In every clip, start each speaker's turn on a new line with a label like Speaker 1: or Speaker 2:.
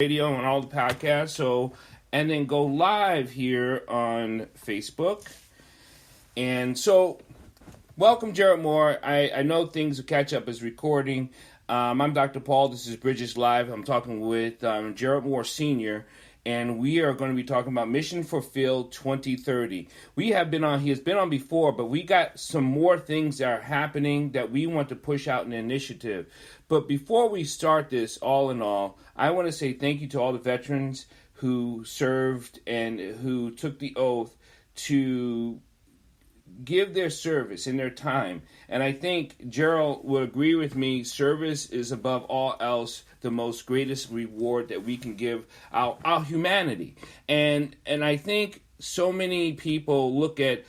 Speaker 1: radio and all the podcasts. So, and then go live here on Facebook. And so, welcome, Gerald Moore. I know things will catch up as recording. I'm Dr. Paul. This is Bridges Live. I'm talking with Gerald Moore Sr., and we are going to be talking about Mission Fulfilled 2030. He has been on before, but we got some more things that are happening that we want to push out in the initiative. But before we start this, all in all, I want to say thank you to all the veterans who served and who took the oath to give their service and their time. And I think Gerald will agree with me, service is above all else the most greatest reward that we can give our humanity. And I think so many people look at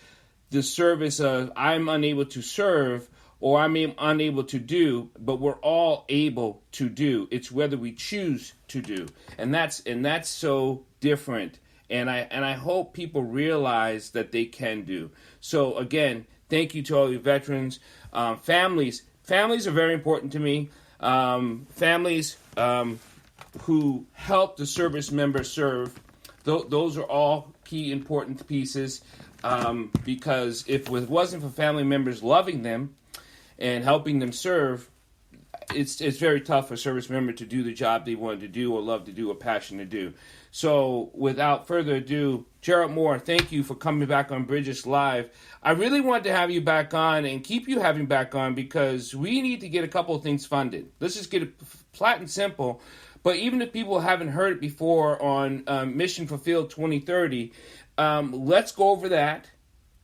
Speaker 1: the service of I'm unable to serve or I'm unable to do, but we're all able to do. It's whether we choose to do. And that's so different. And I hope people realize that they can do. So again, thank you to all the veterans. Families are very important to me. Families who help the service members serve. Those are all key important pieces. Because if it wasn't for family members loving them and helping them serve, it's very tough for a service member to do the job they wanted to do or love to do or passion to do. So without further ado, Gerald Moore, thank you for coming back on Bridges Live. I really want to have you back on and keep you having back on because we need to get a couple of things funded. Let's just get it flat and simple. But even if people haven't heard it before on Mission Fulfilled 2030, let's go over that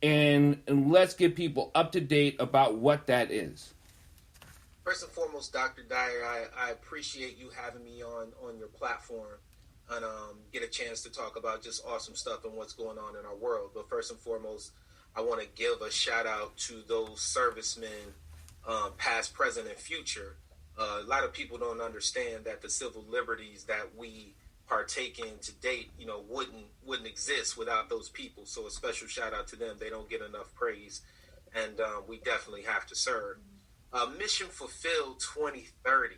Speaker 1: and let's get people up to date about what that is.
Speaker 2: First and foremost, Dr. Dyer, I appreciate you having me on your platform and get a chance to talk about just awesome stuff and what's going on in our world. But first and foremost, I want to give a shout out to those servicemen, past, present, and future. A lot of people don't understand that the civil liberties that we partake in to date, wouldn't exist without those people. So a special shout out to them. They don't get enough praise, and we definitely have to serve. Mission Fulfilled 2030.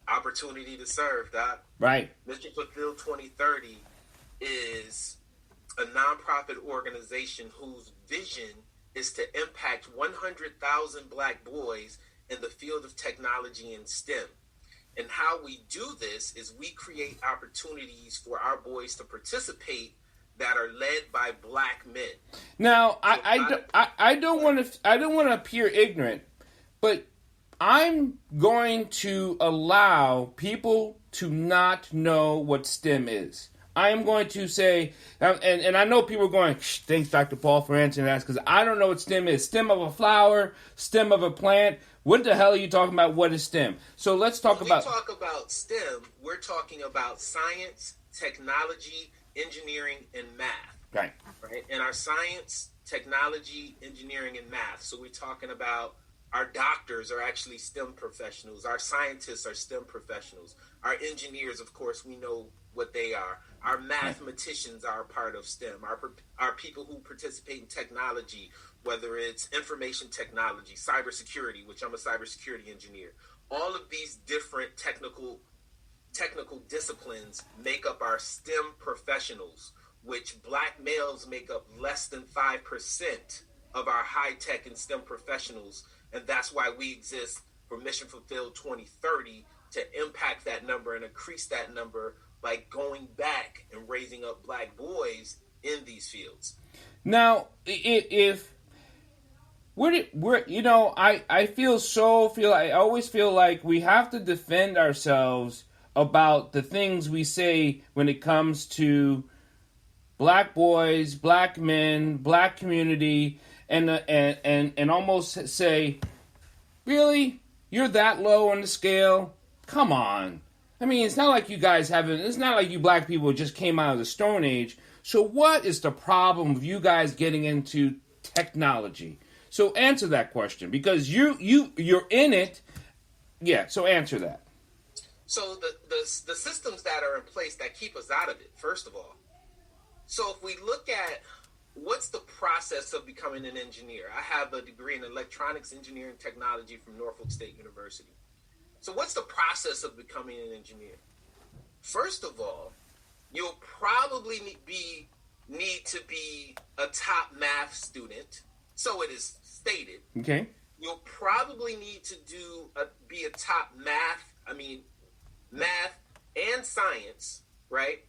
Speaker 2: Opportunity to serve, Doc.
Speaker 1: Right.
Speaker 2: Mission Fulfilled 2030 is a nonprofit organization whose vision is to impact 100,000 Black boys in the field of technology and STEM. And how we do this is we create opportunities for our boys to participate that are led by Black men.
Speaker 1: Now, I don't want to appear ignorant, but I'm going to allow people to not know what STEM is. I am going to say, and I know people are going, thanks, Dr. Paul, for answering that, because I don't know what STEM is. STEM of a flower, STEM of a plant. What the hell are you talking about? What is STEM? So let's talk about...
Speaker 2: When we talk about STEM, we're talking about science, technology, engineering, and math.
Speaker 1: Right.
Speaker 2: And our science, technology, engineering, and math. So we're talking about our doctors are actually STEM professionals. Our scientists are STEM professionals. Our engineers, of course, we know what they are. Our mathematicians are a part of STEM. Our people who participate in technology, whether it's information technology, cybersecurity, which I'm a cybersecurity engineer. All of these different technical disciplines make up our STEM professionals, which Black males make up less than 5% of our high-tech and STEM professionals. And that's why we exist for Mission Fulfilled 2030 to impact that number and increase that number by going back and raising up Black boys in these fields.
Speaker 1: Now, if I always feel like we have to defend ourselves about the things we say when it comes to Black boys, Black men, Black community, and almost say, really? You're that low on the scale? Come on. I mean, it's not like you guys it's not like you Black people just came out of the Stone Age. So what is the problem of you guys getting into technology? So answer that question, because you're in it. Yeah, so answer that.
Speaker 2: So the systems that are in place that keep us out of it, first of all. So if we look at what's the process of becoming an engineer? I have a degree in electronics engineering technology from Norfolk State University. So what's the process of becoming an engineer? First of all, you'll probably need to be a top math student. So it is stated.
Speaker 1: Okay.
Speaker 2: You'll probably need to be a top math and science, right?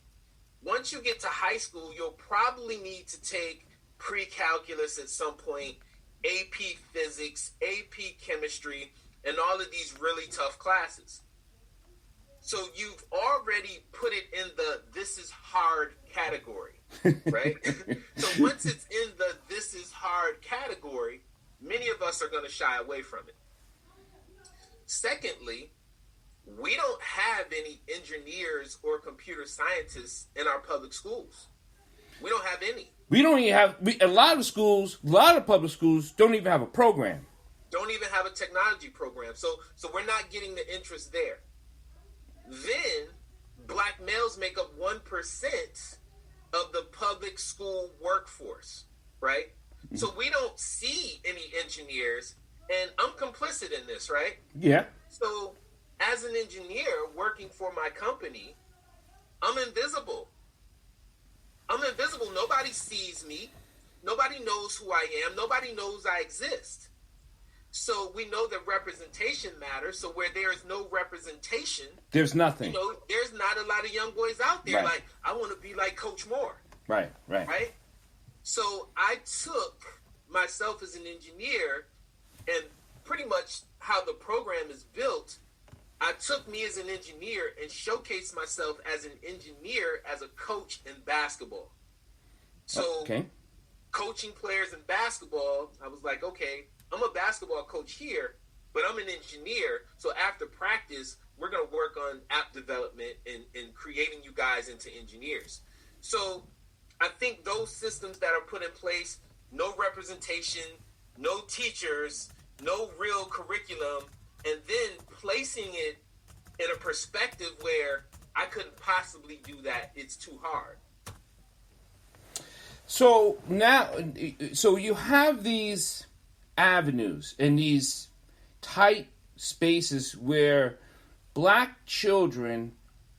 Speaker 2: Once you get to high school, you'll probably need to take pre-calculus at some point, AP physics, AP chemistry, and all of these really tough classes. So you've already put it in the this is hard category, right? So once it's in the this is hard category, many of us are going to shy away from it. Secondly, we don't have any engineers or computer scientists in our public schools. We don't have any.
Speaker 1: We don't even have, a lot of public schools don't even have a program.
Speaker 2: Don't even have a technology program. So we're not getting the interest there. Then black males make up 1% of the public school workforce, right? So we don't see any engineers, and I'm complicit in this, right?
Speaker 1: Yeah.
Speaker 2: So as an engineer working for my company, I'm invisible. Nobody sees me. Nobody knows who I am. Nobody knows I exist. So we know that representation matters. So where there is no representation,
Speaker 1: there's nothing.
Speaker 2: There's not a lot of young boys out there like, I want to be like Coach Moore.
Speaker 1: Right.
Speaker 2: So I took myself as an engineer, and pretty much how the program is built, I took me as an engineer and showcased myself as an engineer, as a coach in basketball. So coaching players in basketball, I was like, okay, I'm a basketball coach here, but I'm an engineer. So after practice, we're going to work on app development and creating you guys into engineers. So I think those systems that are put in place, no representation, no teachers, no real curriculum, and then placing it in a perspective where I couldn't possibly do that, it's too hard.
Speaker 1: So now, you have these avenues and these tight spaces where black children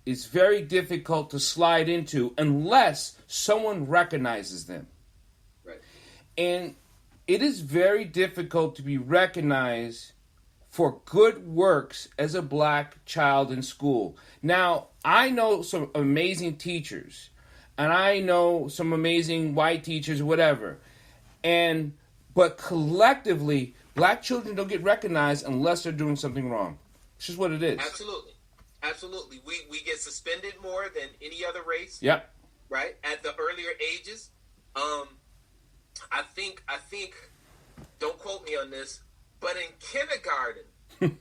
Speaker 1: is very difficult to slide into unless someone recognizes them.
Speaker 2: Right.
Speaker 1: And it is very difficult to be recognized for good works as a black child in school. Now, I know some amazing teachers, and I know some amazing white teachers, whatever. But collectively, black children don't get recognized unless they're doing something wrong. It's just what it is.
Speaker 2: Absolutely. We get suspended more than any other race.
Speaker 1: Yep.
Speaker 2: Right? At the earlier ages. I think, don't quote me on this, but in kindergarten,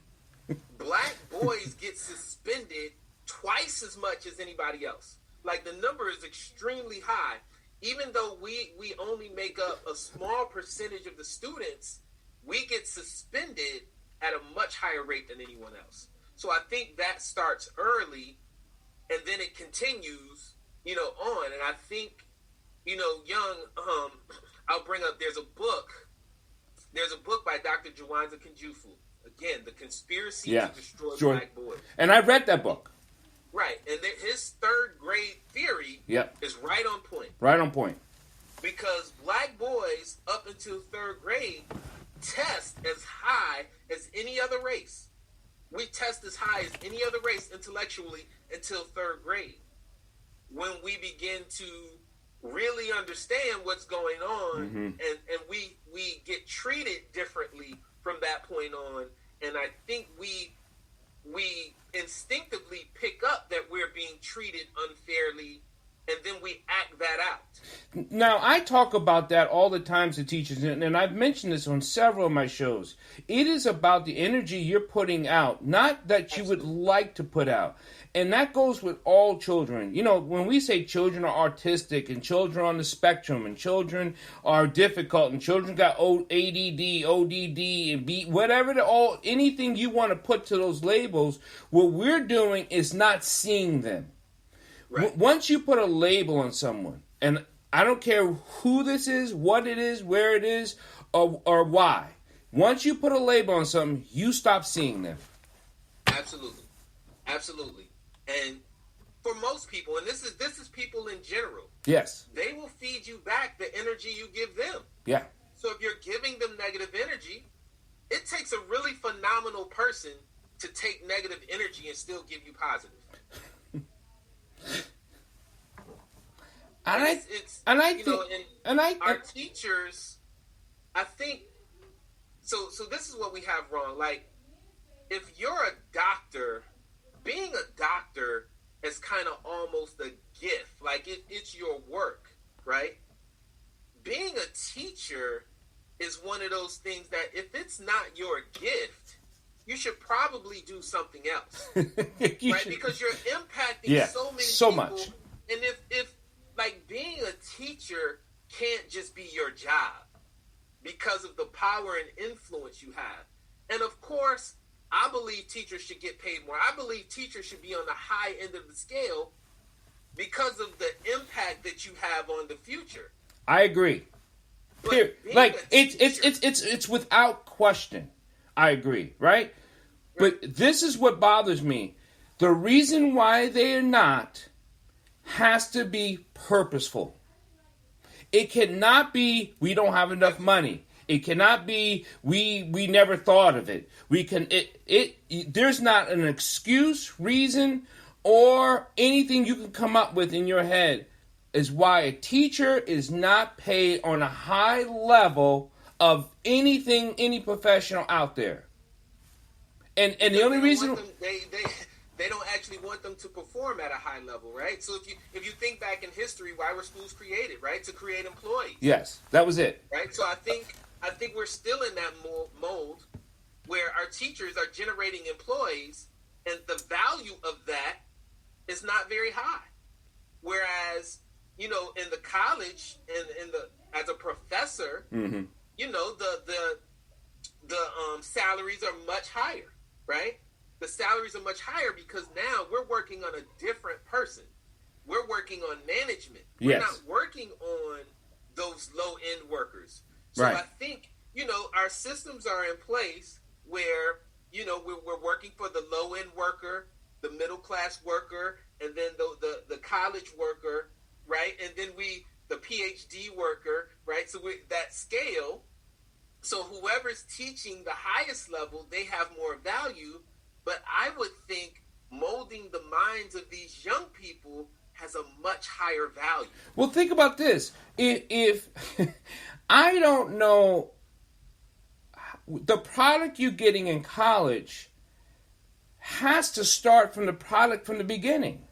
Speaker 2: black boys get suspended twice as much as anybody else. Like, the number is extremely high. Even though we only make up a small percentage of the students, we get suspended at a much higher rate than anyone else. So I think that starts early, and then it continues, on. And I think, young, I'll bring up, there's a book by Dr. Jawanza Kunjufu. Again, The Conspiracy to Destroy Black Boys.
Speaker 1: And I read that book.
Speaker 2: Right. And his third grade theory is right on point.
Speaker 1: Right on point.
Speaker 2: Because black boys up until third grade test as high as any other race. We test as high as any other race intellectually until third grade. When we begin to really understand what's going on, and we get treated differently from that point on. And I think we instinctively pick up that we're being treated unfairly, and then we act that out.
Speaker 1: Now, I talk about that all the time to teachers, and I've mentioned this on several of my shows. It is about the energy you're putting out, not that you would like to put out. And that goes with all children. When we say children are autistic, and children are on the spectrum, and children are difficult, and children got ADD, ODD, and whatever, anything you want to put to those labels, what we're doing is not seeing them. Right. Once you put a label on someone, and I don't care who this is, what it is, where it is, or why. Once you put a label on something, you stop seeing them.
Speaker 2: Absolutely. And for most people, and this is people in general.
Speaker 1: Yes.
Speaker 2: They will feed you back the energy you give them.
Speaker 1: Yeah.
Speaker 2: So if you're giving them negative energy, it takes a really phenomenal person to take negative energy and still give you positive. Our teachers, I think, so this is what we have wrong. Like, if you're a doctor, being a doctor is kind of almost a gift. Like, it's your work, right? Being a teacher is one of those things that if it's not your gift, you should probably do something else, right? Because you're impacting so many people. Much. And if like being a teacher can't just be your job because of the power and influence you have. And of course, I believe teachers should get paid more. I believe teachers should be on the high end of the scale because of the impact that you have on the future.
Speaker 1: I agree. Like it's without question. I agree, right? But this is what bothers me. The reason why they are not has to be purposeful. It cannot be we don't have enough money. It cannot be we never thought of it. There's not an excuse, reason, or anything you can come up with in your head is why a teacher is not paid on a high level of anything, any professional out there. And the only reason
Speaker 2: they don't actually want them to perform at a high level, right? So if you think back in history, why were schools created, right? To create employees.
Speaker 1: Yes, that was it.
Speaker 2: Right. So I think we're still in that mold where our teachers are generating employees, and the value of that is not very high. Whereas, in the college and as a professor,
Speaker 1: mm-hmm.
Speaker 2: The salaries are much higher, right? The salaries are much higher because now we're working on a different person. We're working on management. We're not working on those low-end workers. So I think, our systems are in place where, we're working for the low-end worker, the middle-class worker, and then the college worker, right? And then the PhD worker, right? So that scale. So whoever's teaching the highest level, they have more value. But I would think molding the minds of these young people has a much higher value.
Speaker 1: Well, think about this. If I don't know, the product you're getting in college has to start from the product from the beginning.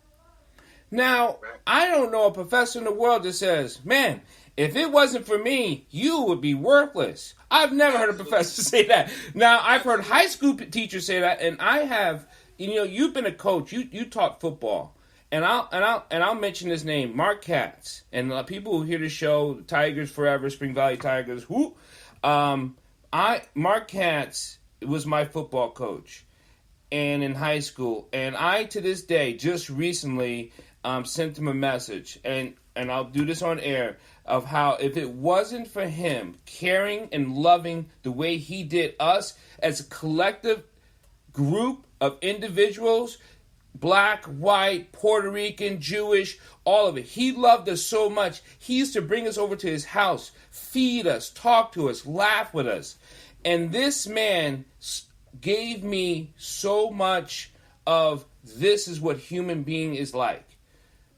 Speaker 1: Now, I don't know a professor in the world that says, man, if it wasn't for me, you would be worthless. I've never heard a professor say that. Now, I've heard high school teachers say that, and I have, you've been a coach. You taught football. And I'll mention his name, Mark Katz. And people who hear the show, Tigers Forever, Spring Valley Tigers, Mark Katz was my football coach and in high school. And I, to this day, just recently sent him a message, and I'll do this on air, of how if it wasn't for him caring and loving the way he did us as a collective group of individuals, black, white, Puerto Rican, Jewish, all of it. He loved us so much. He used to bring us over to his house, feed us, talk to us, laugh with us. And this man gave me so much of this is what human being is like.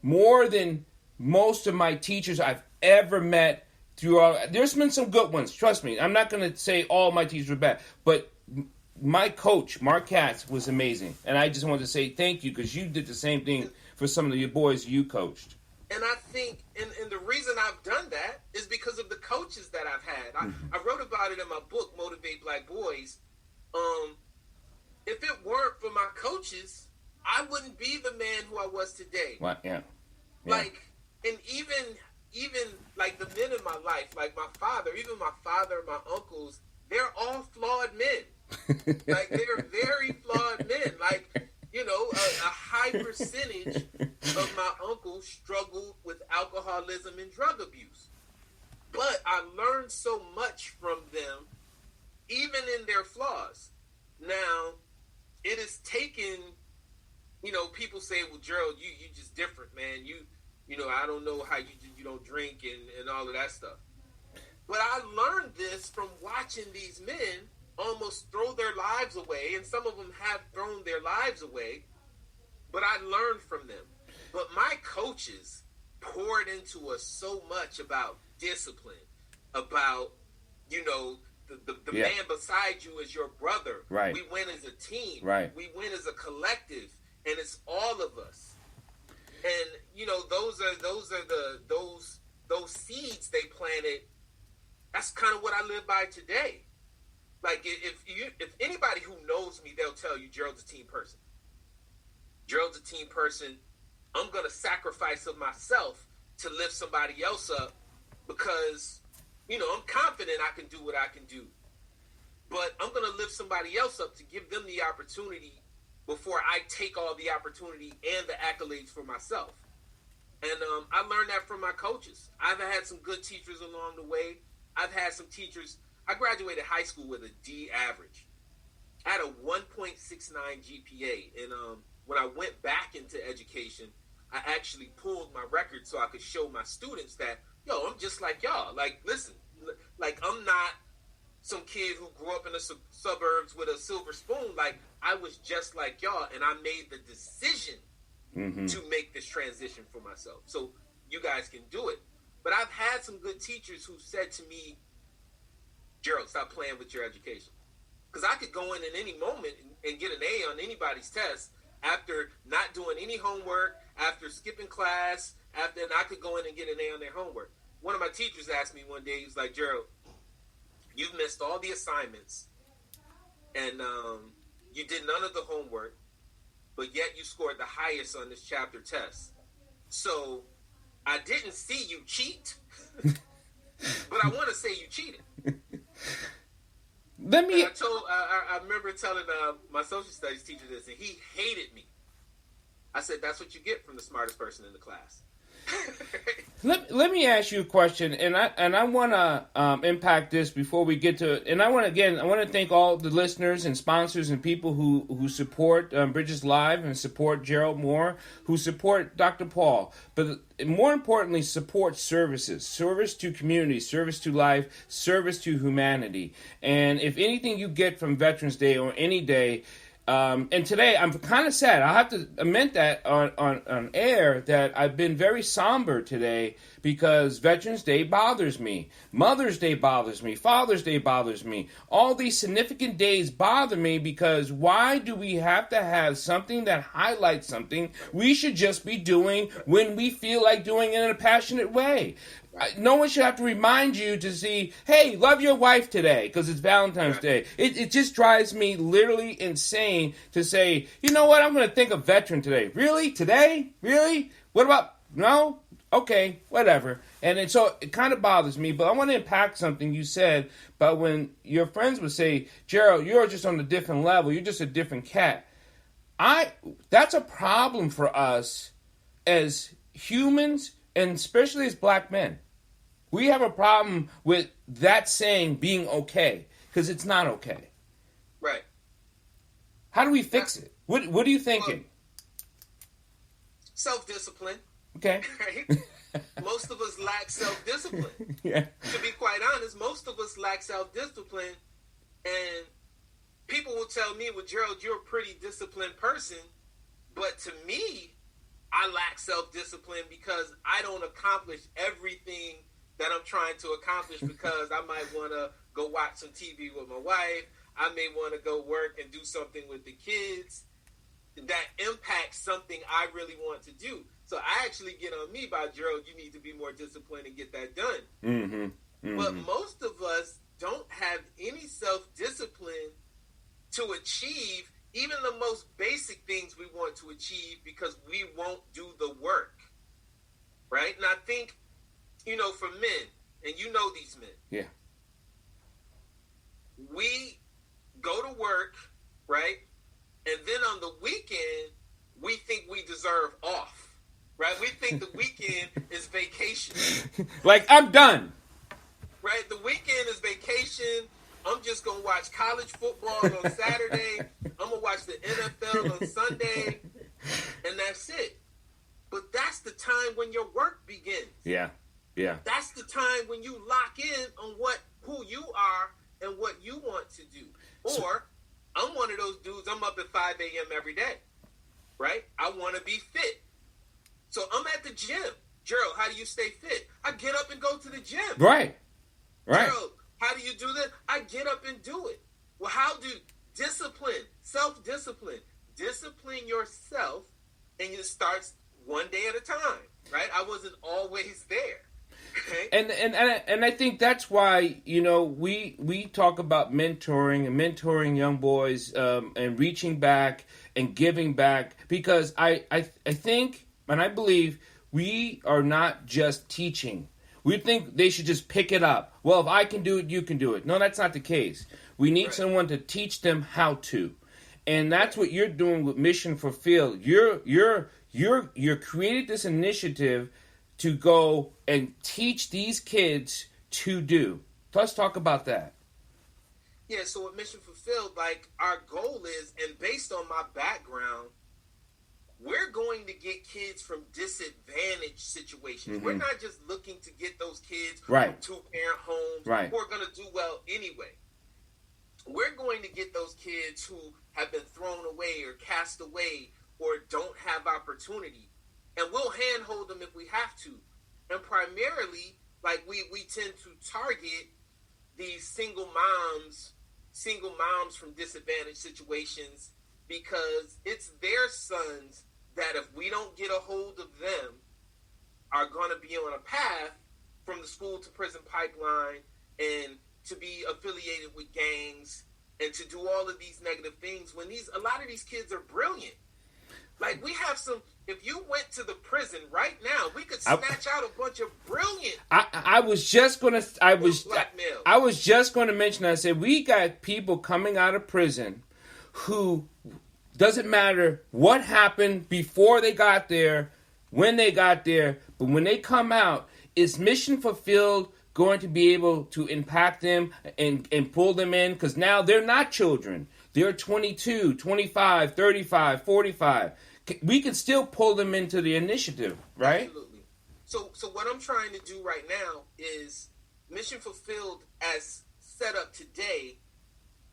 Speaker 1: More than most of my teachers I've ever met throughout. There's been some good ones, trust me. I'm not going to say all my teachers were bad, but my coach, Mark Katz, was amazing. And I just wanted to say thank you because you did the same thing for some of your boys you coached.
Speaker 2: And I think, and the reason I've done that is because of the coaches that I've had. I wrote about it in my book, Motivate Black Boys. If it weren't for my coaches, I wouldn't be the man who I was today.
Speaker 1: What? Yeah.
Speaker 2: Like, and even like the men in my life, like my father, even my father and my uncles, they're all flawed men. Like, they're very flawed men. Like, a high percentage of my uncles struggled with alcoholism and drug abuse. But I learned so much from them, even in their flaws. Now, it has taken people say, well, Gerald, you just different, man. I don't know how you don't drink and all of that stuff. But I learned this from watching these men almost throw their lives away, and some of them have thrown their lives away, but I learned from them. But my coaches poured into us so much about discipline, about, the man beside you is your brother.
Speaker 1: Right.
Speaker 2: We win as a team.
Speaker 1: Right.
Speaker 2: We win as a collective, and it's all of us. And those seeds they planted. That's kind of what I live by today. Like if anybody who knows me, they'll tell you Gerald's a team person. Gerald's a team person. I'm gonna sacrifice of myself to lift somebody else up because I'm confident I can do what I can do. But I'm gonna lift somebody else up to give them the opportunity before I take all the opportunity and the accolades for myself. And I learned that from my coaches. I've had some good teachers along the way. I've had some teachers. I graduated high school with a D average. I had a 1.69 GPA. And when I went back into education, I actually pulled my record so I could show my students that, I'm just like y'all. Like, listen, like I'm not some kid who grew up in the suburbs with a silver spoon. Like, I was just like y'all, and I made the decision to make this transition for myself. So you guys can do it. But I've had some good teachers who said to me, Gerald, stop playing with your education. Because I could go in at any moment and get an A on anybody's test after not doing any homework, after skipping class, and I could go in and get an A on their homework. One of my teachers asked me one day, he was like, Gerald, you've missed all the assignments, and you did none of the homework, but yet you scored the highest on this chapter test. So I didn't see you cheat, but I want to say you cheated. I remember telling my social studies teacher this, and he hated me. I said, that's what you get from the smartest person in the class.
Speaker 1: Let me ask you a question, and I want to impact this before we get to it. And I want to thank all the listeners and sponsors and people who support Bridges Live and support Gerald Moore, who support Dr. Paul, but more importantly, support service to community, service to life, service to humanity. And if anything you get from Veterans Day or any day. And today, I'm kind of sad. I have to admit that on air that I've been very somber today because Veterans Day bothers me. Mother's Day bothers me. Father's Day bothers me. All these significant days bother me because why do we have to have something that highlights something we should just be doing when we feel like doing it in a passionate way? No one should have to remind you to see, hey, love your wife today because it's Valentine's Day. It just drives me literally insane to say, you know what, I'm going to think of veteran today. Really? Today? Really? What about, no? Okay, whatever. And so it kind of bothers me, but I want to impact something you said about when your friends would say, Gerald, you're just on a different level. You're just a different cat. That's a problem for us as humans, and especially as black men. We have a problem with that saying being okay, because it's not okay.
Speaker 2: Right.
Speaker 1: How do we fix it? What are you thinking?
Speaker 2: Well, self-discipline.
Speaker 1: Okay.
Speaker 2: Right? Most of us lack self-discipline.
Speaker 1: Yeah.
Speaker 2: To be quite honest, most of us lack self-discipline, and people will tell me, well, Gerald, you're a pretty disciplined person, but to me, I lack self-discipline because I don't accomplish everything that I'm trying to accomplish because I might want to go watch some TV with my wife. I may want to go work and do something with the kids that impacts something I really want to do. So I actually get on me by, Gerald, you need to be more disciplined and get that done.
Speaker 1: Mm-hmm. Mm-hmm.
Speaker 2: But most of us don't have any self-discipline to achieve even the most basic things we want to achieve because we won't do the work, right? And I think, for men, and you know these men.
Speaker 1: Yeah.
Speaker 2: We go to work, right? And then on the weekend, we think we deserve off, right? We think the weekend is vacation.
Speaker 1: Like, I'm done.
Speaker 2: Right? The weekend is vacation. I'm just going to watch college football on Saturday. I'm going to watch the NFL on Sunday. and that's it. But that's the time when your work begins.
Speaker 1: Yeah. Yeah.
Speaker 2: That's the time when you lock in on who you are and what you want to do. Or I'm one of those dudes, I'm up at 5 a.m. every day, right? I want to be fit. So I'm at the gym. Gerald, how do you stay fit? I get up and go to the gym.
Speaker 1: Right.
Speaker 2: Gerald, how do you do that? I get up and do it. Well, how do discipline, self-discipline, discipline yourself, and it starts one day at a time, right? I wasn't always there. Okay?
Speaker 1: And I think that's why, we talk about mentoring young boys, and reaching back and giving back, because I think and I believe we are not just teaching. We think they should just pick it up. Well, if I can do it, you can do it. No, that's not the case. We need someone to teach them how to. And that's what you're doing with Mission Fulfilled. You're created this initiative to go and teach these kids to do. Let's talk about that.
Speaker 2: Yeah, so with Mission Fulfilled, our goal is, and based on my background, we're going to get kids from disadvantaged situations. Mm-hmm. We're not just looking to get those kids from two-parent homes who are going to do well anyway. We're going to get those kids who have been thrown away or cast away or don't have opportunity. And we'll handhold them if we have to. And primarily, we tend to target these single moms from disadvantaged situations, because it's their sons that, if we don't get a hold of them, are going to be on a path from the school to prison pipeline, and to be affiliated with gangs, and to do all of these negative things, when a lot of these kids are brilliant. We have some, if you went to the prison right now, we could snatch out a bunch of brilliant.
Speaker 1: I was just going to mention, I said, we got people coming out of prison who, doesn't matter what happened before they got there, when they got there, but when they come out, is Mission Fulfilled going to be able to impact them and pull them in? Because now they're not children. They're 22, 25, 35, 45. We can still pull them into the initiative, right?
Speaker 2: Absolutely. So what I'm trying to do right now is Mission Fulfilled, as set up today,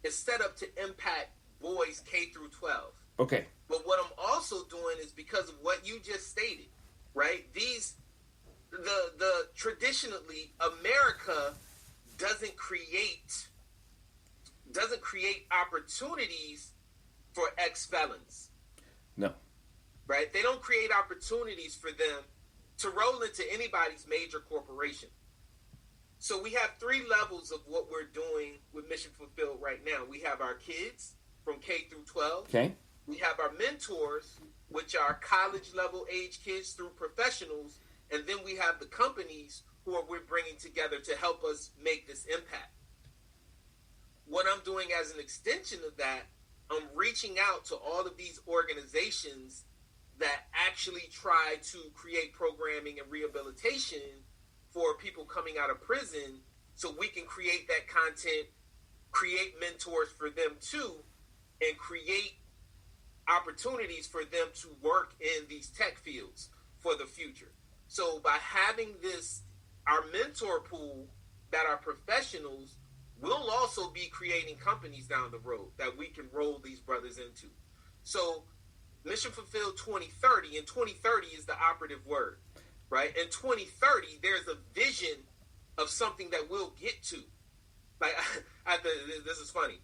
Speaker 2: is set up to impact boys K through 12.
Speaker 1: Okay.
Speaker 2: But what I'm also doing is, because of what you just stated, right? The traditionally, America doesn't create opportunities for ex-felons.
Speaker 1: No.
Speaker 2: Right? They don't create opportunities for them to roll into anybody's major corporation. So we have 3 levels of what we're doing with Mission Fulfilled right now. We have our kids from K through 12.
Speaker 1: Okay.
Speaker 2: We have our mentors, which are college level age kids through professionals. And then we have the companies who we're bringing together to help us make this impact. What I'm doing as an extension of that, I'm reaching out to all of these organizations that actually try to create programming and rehabilitation for people coming out of prison, so we can create that content, create mentors for them too, and create opportunities for them to work in these tech fields for the future. So by having this, our mentor pool that are professionals, we'll also be creating companies down the road that we can roll these brothers into. So Mission Fulfilled 2030, and 2030 is the operative word, right? In 2030, there's a vision of something that we'll get to. This is funny.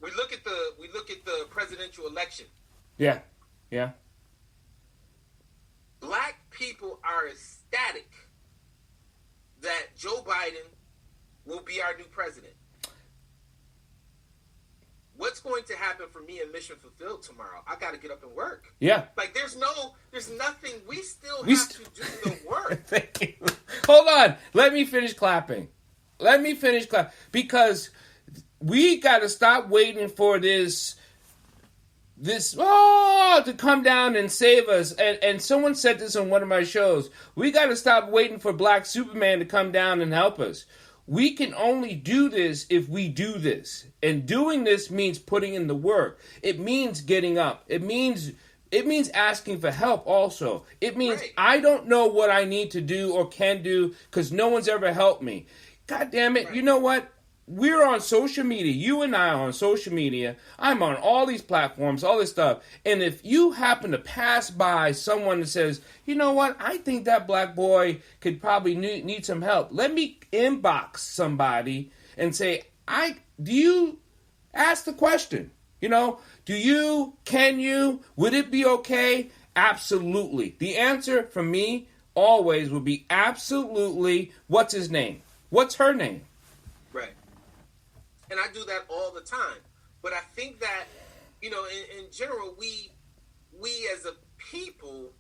Speaker 2: We look at the presidential election.
Speaker 1: Yeah.
Speaker 2: Black people are ecstatic that Joe Biden will be our new president. What's going to happen for me in Mission Fulfilled tomorrow? I got to get up and work.
Speaker 1: Yeah.
Speaker 2: There's nothing. We still have to do the work.
Speaker 1: Thank you. Hold on. Let me finish clapping. Because we got to stop waiting for this to come down and save us. And someone said this on one of my shows. We got to stop waiting for Black Superman to come down and help us. We can only do this if we do this. And doing this means putting in the work. It means getting up. It means it means asking for help also. It means
Speaker 2: Right.
Speaker 1: I don't know what I need to do or can do because no one's ever helped me. God damn it.
Speaker 2: Right.
Speaker 1: You know what? We're on social media. You and I are on social media. I'm on all these platforms, all this stuff. And if you happen to pass by someone that says, you know what, I think that black boy could probably need some help. Let me inbox somebody and say, do you ask the question? You know, can you, would it be okay? Absolutely. The answer from me always would be absolutely. What's his name? What's her name?
Speaker 2: Right. And I do that all the time. But I think that, you know, in general, we as a people,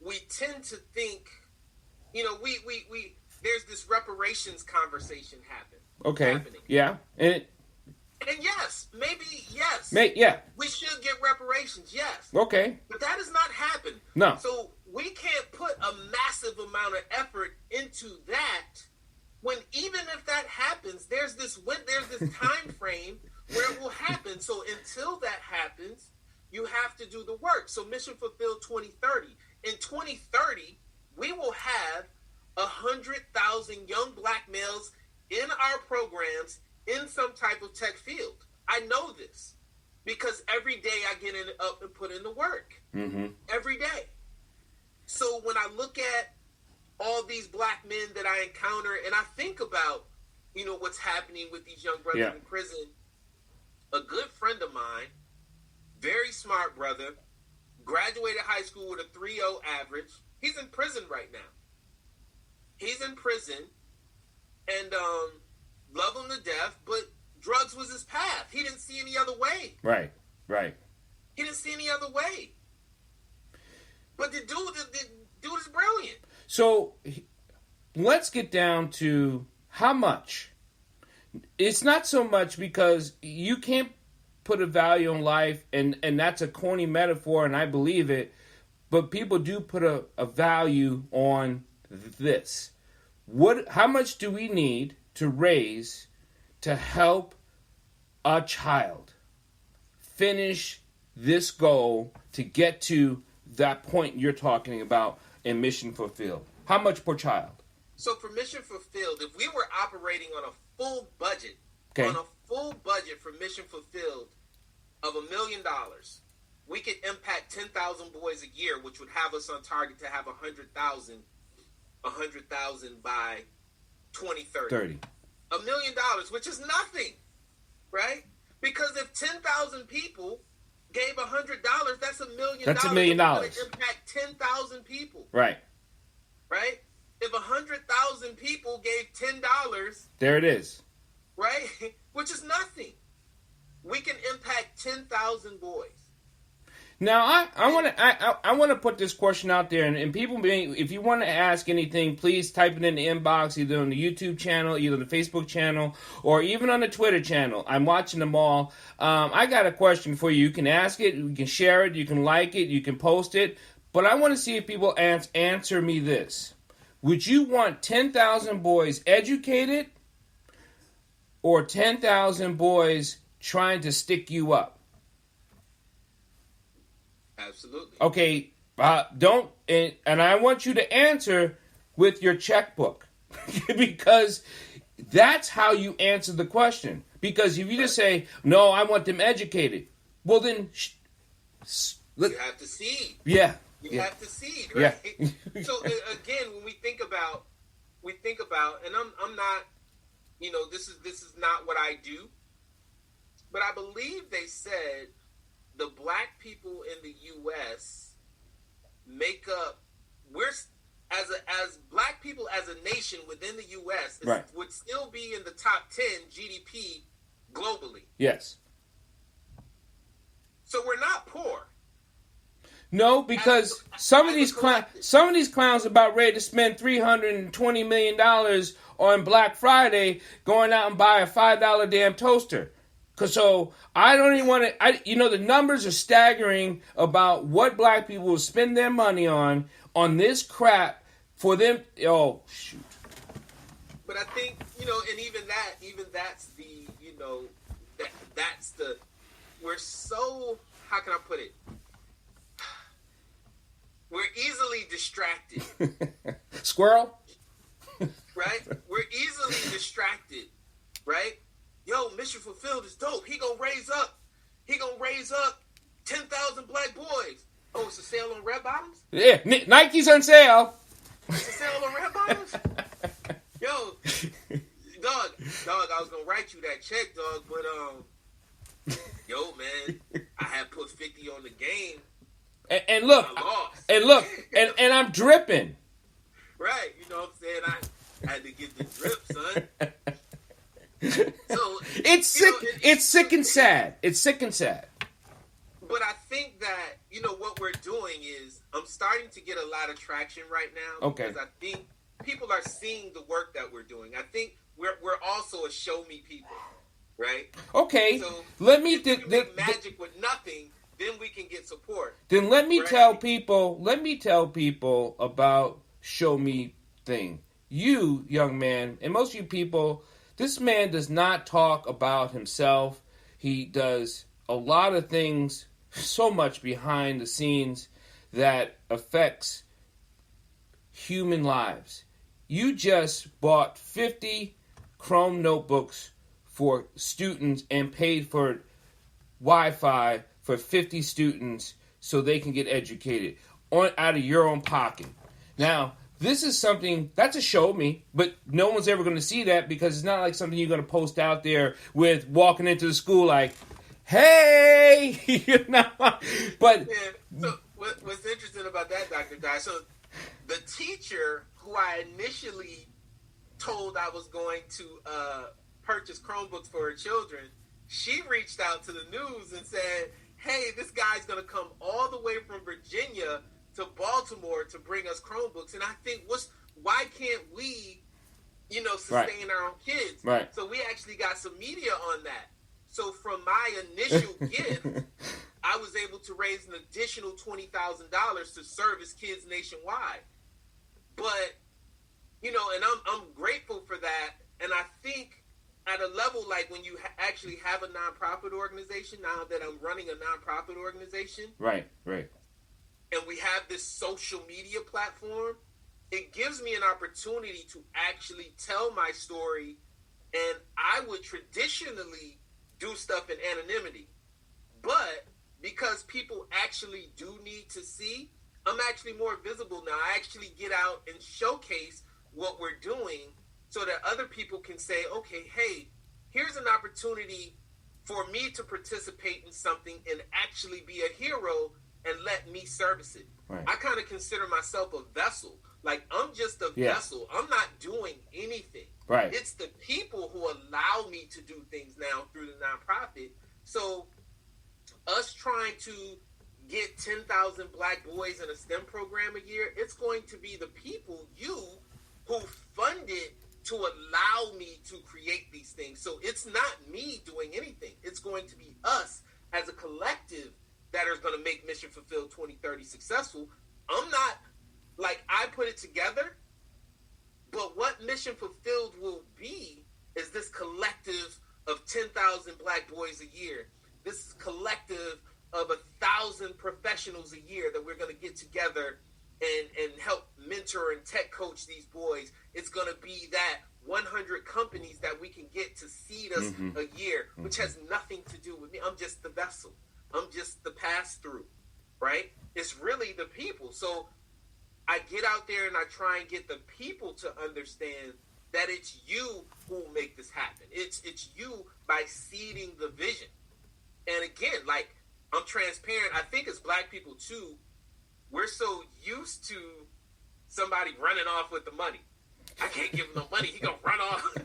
Speaker 2: we tend to think, you know, we there's this reparations conversation happening.
Speaker 1: Yeah.
Speaker 2: And yes, maybe yes.
Speaker 1: Yeah.
Speaker 2: We should get reparations, yes.
Speaker 1: Okay.
Speaker 2: But that does not happen.
Speaker 1: No.
Speaker 2: So we can't put a massive amount of effort into that when even if that happens, there's this time frame where it will happen. So until that happens, you have to do the work. So Mission Fulfilled 2030. In 2030, we will have 100,000 young black males in our programs in some type of tech field. I know this because every day I get up and put in the work.
Speaker 1: Mm-hmm.
Speaker 2: Every day. So when I look at all these black men that I encounter and I think about, you know, what's happening with these young brothers in prison, a good friend of mine, very smart brother, graduated high school with a 3.0 average. He's in prison right now. He's in prison and love him to death, but drugs was his path. He didn't see any other way.
Speaker 1: Right.
Speaker 2: He didn't see any other way. But the dude is brilliant.
Speaker 1: So let's get down to how much. It's not so much because you can't put a value on life, and that's a corny metaphor, and I believe it, but people do put a value on this. How much do we need to raise to help a child finish this goal to get to that point you're talking about in Mission Fulfilled? How much per child?
Speaker 2: So for Mission Fulfilled, if we were operating on a full budget, for Mission Fulfilled of $1 million, we could impact 10,000 boys a year, which would have us on target to have 100,000 by 2030. $1 million, which is nothing, right? Because if 10,000 people gave $100, that's $1 million.
Speaker 1: That's $1 million.
Speaker 2: It's going to impact 10,000 people.
Speaker 1: Right.
Speaker 2: If 100,000 people gave $10,
Speaker 1: there it is.
Speaker 2: Right, which is nothing. We can impact 10,000 boys.
Speaker 1: Now, I want to put this question out there, and people, if you want to ask anything, please type it in the inbox, either on the YouTube channel, either the Facebook channel, or even on the Twitter channel. I'm watching them all. I got a question for you. You can ask it, you can share it, you can like it, you can post it, but I want to see if people answer me this. Would you want 10,000 boys educated or 10,000 boys trying to stick you up?
Speaker 2: Absolutely.
Speaker 1: Okay, and I want you to answer with your checkbook because that's how you answer the question. Because if you just say, no, I want them educated, well then...
Speaker 2: you have to seed.
Speaker 1: Yeah.
Speaker 2: You have to seed, right?
Speaker 1: Yeah.
Speaker 2: So again, when we think about, and I'm not, you know, this is not what I do, but I believe they said the black people in the U.S. make up, as black people as a nation within the U.S. would still be in the top 10 GDP globally.
Speaker 1: Yes.
Speaker 2: So we're not poor.
Speaker 1: No, because some of these clowns about ready to spend $320 million on Black Friday going out and buy a $5 damn toaster. So I don't even want to. The numbers are staggering about what black people will spend their money on this crap for them. Oh shoot!
Speaker 2: But I think and even that's the that's the we're so how can I put it? We're easily distracted.
Speaker 1: Squirrel?
Speaker 2: Right? We're easily distracted. Right? Yo, mission fulfilled is dope. He gonna raise up 10,000 black boys. Oh, it's a sale on red bottoms?
Speaker 1: Yeah, Nike's on sale.
Speaker 2: It's a sale on red bottoms? Yo, dog, I was gonna write you that check, dog, but yo, man, I had put 50 on the game.
Speaker 1: And look, and I'm dripping.
Speaker 2: Right, you know what I'm saying? I had to get the drip, son. So
Speaker 1: it's sick. It's sick and sad. It's sick and sad.
Speaker 2: But I think that, you know, what we're doing is I'm starting to get a lot of traction right now.
Speaker 1: Okay.
Speaker 2: Because I think people are seeing the work that we're doing. I think we're also a show me people, right?
Speaker 1: Okay.
Speaker 2: So
Speaker 1: let me
Speaker 2: make magic with nothing, then we can get support.
Speaker 1: Then let me tell people about show me thing. You, young man, and most of you people, this man does not talk about himself. He does a lot of things so much behind the scenes that affects human lives. You just bought 50 Chrome notebooks for students and paid for Wi-Fi for 50 students so they can get educated out of your own pocket. Now, this is something that's a show me, but no one's ever going to see that because it's not like something you're going to post out there with walking into the school like, hey, you know. But
Speaker 2: yeah, so what's interesting about that, Dr. Dyer? So the teacher who I initially told I was going to purchase Chromebooks for her children, she reached out to the news and said, hey, this guy's going to come all the way from Virginia to Baltimore to bring us Chromebooks. And I think, why can't we, you know, sustain our own kids?
Speaker 1: Right.
Speaker 2: So we actually got some media on that. So from my initial gift, I was able to raise an additional $20,000 to service kids nationwide. But, you know, and I'm grateful for that. And I think at a level like when you actually have a nonprofit organization, now that I'm running a nonprofit organization.
Speaker 1: Right.
Speaker 2: And we have this social media platform, it gives me an opportunity to actually tell my story. And I would traditionally do stuff in anonymity. But because people actually do need to see, I'm actually more visible now. I actually get out and showcase what we're doing so that other people can say, okay, hey, here's an opportunity for me to participate in something and actually be a hero and let me service it.
Speaker 1: Right.
Speaker 2: I kind of consider myself a vessel. Like, I'm just a vessel. I'm not doing anything.
Speaker 1: Right.
Speaker 2: It's the people who allow me to do things now through the nonprofit. So us trying to get 10,000 black boys in a STEM program a year, it's going to be the people, you, who funded to allow me to create these things. So it's not me doing anything. It's going to be us as a collective that is going to make Mission Fulfilled 2030 successful. I'm not, like, I put it together, but what Mission Fulfilled will be is this collective of 10,000 black boys a year. This collective of 1,000 professionals a year that we're going to get together and help mentor and tech coach these boys. It's going to be that 100 companies that we can get to seed us a year, which has nothing to do with me. I'm just the vessel. I'm just the pass-through, right? It's really the people. So I get out there and I try and get the people to understand that it's you who will make this happen. It's you by seeding the vision. And again, like, I'm transparent. I think as black people too, we're so used to somebody running off with the money. I can't give him no money. He gonna run off.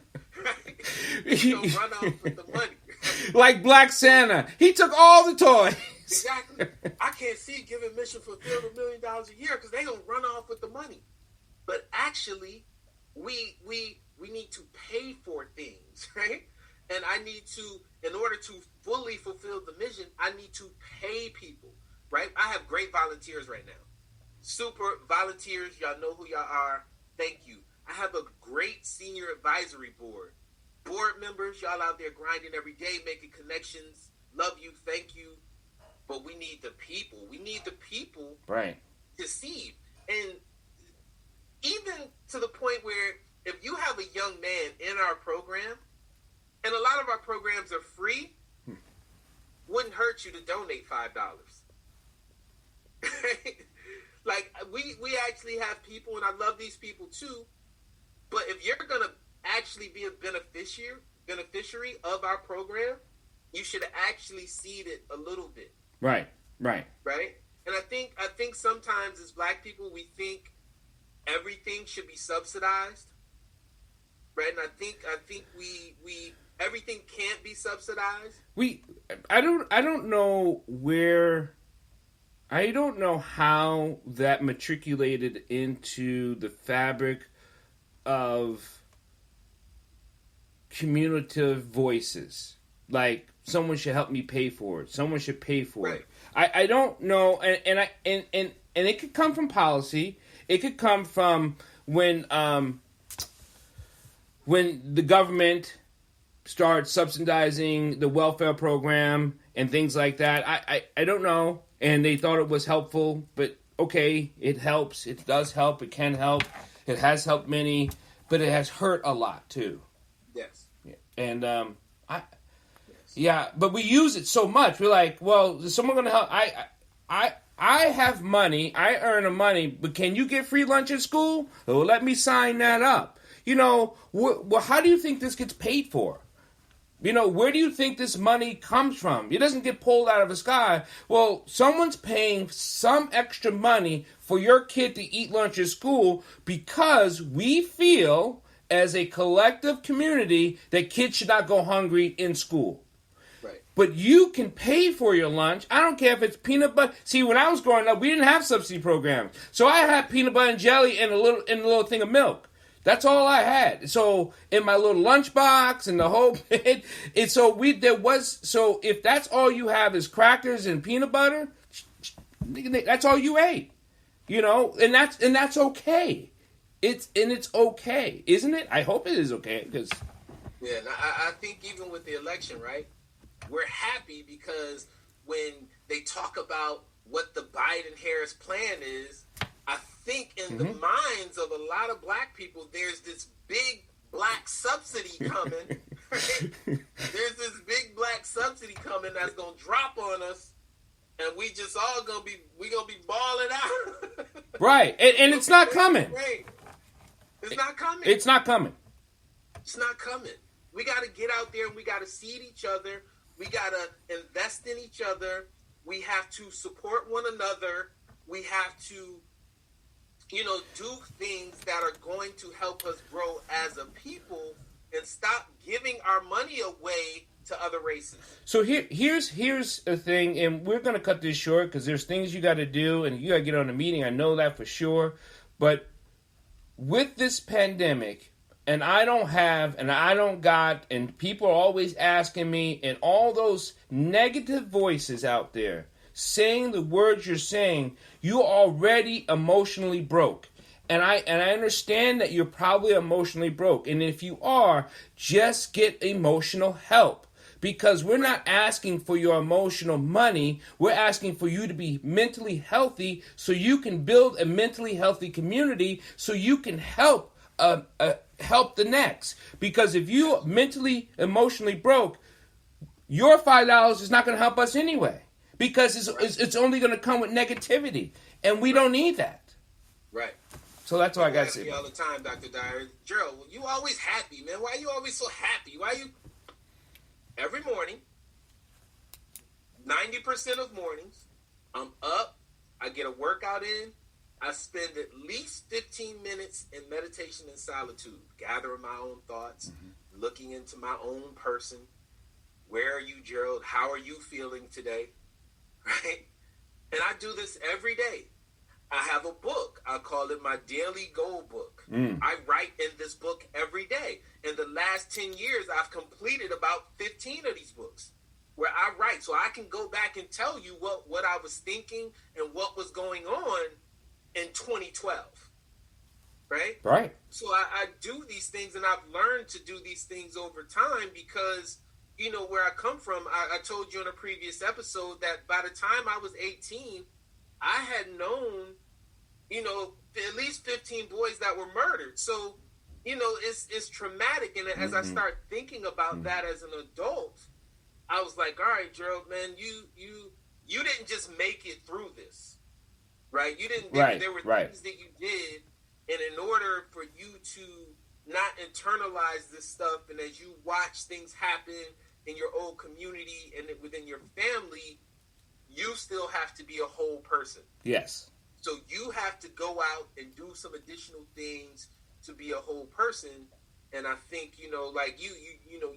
Speaker 2: He gonna run off with the money.
Speaker 1: Like Black Santa. He took all the toys.
Speaker 2: Exactly. I can't see giving Mission Fulfilled $1 million a year because they gonna run off with the money. But actually, we need to pay for things, right? And I need to, in order to fully fulfill the mission, I need to pay people, right? I have great volunteers right now. Super volunteers. Y'all know who y'all are. Thank you. I have a great senior advisory board. Board members, y'all out there grinding every day, making connections. Love you. Thank you. but we need the people. We need the people
Speaker 1: Right.
Speaker 2: to see. And even to the point where if you have a young man in our program, and a lot of our programs are free, wouldn't hurt you to donate $5. Like, we actually have people, and I love these people too, but if you're going to actually be a beneficiary of our program, you should actually seed it a little bit.
Speaker 1: Right.
Speaker 2: And I think sometimes as Black people, we think everything should be subsidized, right? And I think we everything can't be subsidized.
Speaker 1: I don't know where, I don't know how that matriculated into the fabric of communicative voices. Like, someone should help me pay for it. Someone should pay for it. I don't know, and it could come from policy. It could come from when the government starts subsidizing the welfare program and things like that. I don't know, and they thought it was helpful, but okay, it helps. It does help. It can help. It has helped many, but it has hurt a lot too.
Speaker 2: Yes.
Speaker 1: Yeah. And yeah, but we use it so much. We're like, well, is someone going to help? I have money. I earn the money, but can you get free lunch at school? Oh, let me sign that up. You know, well, how do you think this gets paid for? You know, where do you think this money comes from? It doesn't get pulled out of the sky. Well, someone's paying some extra money for your kid to eat lunch at school because we feel as a collective community that kids should not go hungry in school.
Speaker 2: Right.
Speaker 1: But you can pay for your lunch. I don't care if it's peanut butter. See, when I was growing up, we didn't have subsidy programs. So I had peanut butter and jelly and a little thing of milk. That's all I had. So in my little lunchbox and the whole bit, so if that's all you have is crackers and peanut butter, that's all you ate. You know, and that's okay. It's okay, isn't it? I hope it is okay, because
Speaker 2: yeah, I think even with the election, right? We're happy because when they talk about what the Biden-Harris plan is, I think in the minds of a lot of Black people, there's this big Black subsidy coming. Right? There's this big Black subsidy coming that's gonna drop on us, and we just all gonna be balling out.
Speaker 1: Right, and it's not coming.
Speaker 2: It's not coming.
Speaker 1: It's not coming.
Speaker 2: It's not coming. We got to get out there and we got to seed each other. We got to invest in each other. We have to support one another. We have to, do things that are going to help us grow as a people and stop giving our money away to other races.
Speaker 1: So here's a thing, and we're going to cut this short because there's things you got to do and you got to get on a meeting. I know that for sure. But with this pandemic, and I don't got, and people are always asking me, and all those negative voices out there saying the words you're saying, you're already emotionally broke. And I understand that you're probably emotionally broke. And if you are, just get emotional help. Because we're not asking for your emotional money. We're asking for you to be mentally healthy so you can build a mentally healthy community so you can help the next. Because if you're mentally, emotionally broke, your $5 is not going to help us anyway. Because it's only going to come with negativity. And we don't need that.
Speaker 2: Right.
Speaker 1: So that's all I got to say.
Speaker 2: All the time, Dr. Dyer. Gerald, you always happy, man. Why are you always so happy? Why you... Every morning, 90% of mornings, I'm up, I get a workout in, I spend at least 15 minutes in meditation and solitude, gathering my own thoughts, looking into my own person. Where are you, Gerald? How are you feeling today? Right? And I do this every day. I have a book. I call it my daily goal book. I write in this book every day. In the last 10 years, I've completed about 15 of these books where I write. So I can go back and tell you what I was thinking and what was going on in 2012. Right?
Speaker 1: Right.
Speaker 2: So I do these things, and I've learned to do these things over time because where I come from, I told you in a previous episode that by the time I was 18, I had known, at least 15 boys that were murdered. So, it's traumatic. And as I start thinking about that as an adult, I was like, all right, Gerald, man, you didn't just make it through this, right? You didn't. There were things that you did, and in order for you to not internalize this stuff, and as you watch things happen in your own community and within your family, you still have to be a whole person.
Speaker 1: Yes.
Speaker 2: So you have to go out and do some additional things to be a whole person. And I think, like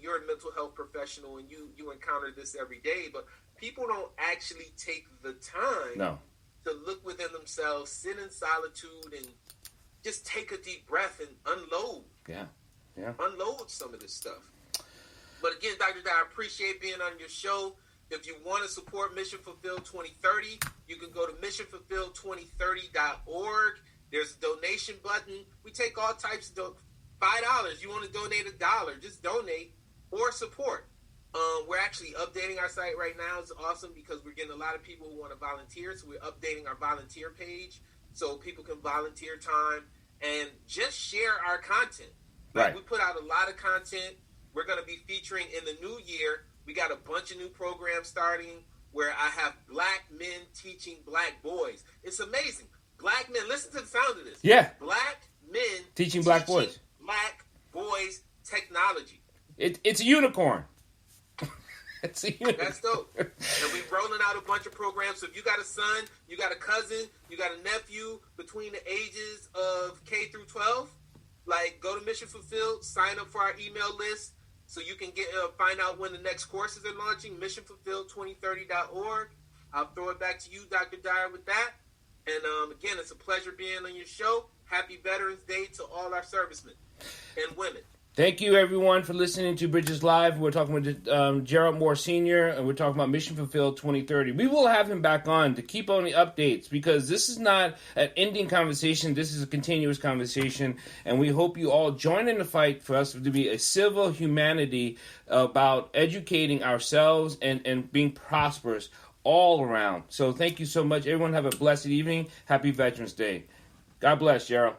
Speaker 2: you're a mental health professional and you encounter this every day, but people don't actually take the time to look within themselves, sit in solitude, and just take a deep breath and unload.
Speaker 1: Yeah.
Speaker 2: Unload some of this stuff. But again, Dr. Dyer, I appreciate being on your show. If you want to support Mission Fulfilled 2030, you can go to missionfulfilled2030.org. There's a donation button. We take all types of $5. You want to donate $1, just donate or support. We're actually updating our site right now. It's awesome because we're getting a lot of people who want to volunteer. So we're updating our volunteer page so people can volunteer time and just share our content. Right. We put out a lot of content. We're going to be featuring in the new year. We got a bunch of new programs starting where I have black men teaching black boys. It's amazing. Black men, listen to the sound of this.
Speaker 1: Yeah.
Speaker 2: Black men
Speaker 1: teaching black boys.
Speaker 2: Black boys technology.
Speaker 1: It's a unicorn. It's a unicorn.
Speaker 2: That's dope. And we're rolling out a bunch of programs. So if you got a son, you got a cousin, you got a nephew between the ages of K through 12, go to Mission Fulfilled, sign up for our email list so you can find out when the next courses are launching, missionfulfilled2030.org. I'll throw it back to you, Dr. Dyer, with that. And again, it's a pleasure being on your show. Happy Veterans Day to all our servicemen and women.
Speaker 1: Thank you, everyone, for listening to Bridges Live. We're talking with Gerald Moore Sr., and we're talking about Mission Fulfilled 2030. We will have him back on to keep on the updates because this is not an ending conversation. This is a continuous conversation, and we hope you all join in the fight for us to be a civil humanity about educating ourselves and being prosperous all around. So thank you so much. Everyone have a blessed evening. Happy Veterans Day. God bless, Gerald.